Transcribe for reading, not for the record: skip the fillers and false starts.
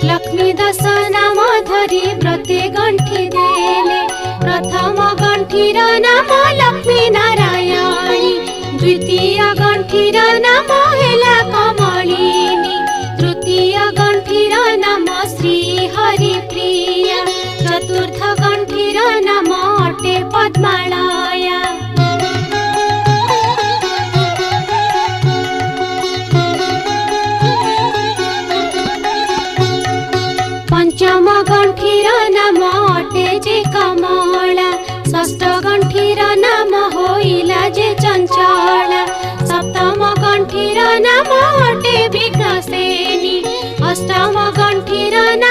लक्ष्मी दश नाम धरी प्रति गंठी देले प्रथम गंठीर नाम लक्ष्मी नारायणी द्वितीय गंठीर नाम हेला कमलिनी तृतीय गंठीर नाम श्री हरिप्रिया चतुर्थ गंठीर नाम अटे पद्मालया पंचम गंठीर नाम अटे जे कमला षष्ठ गंठीर नाम होइला जे चंचला सप्तम गंठीर नाम अटे विघ्नसेनी अष्टम गंठीर नाम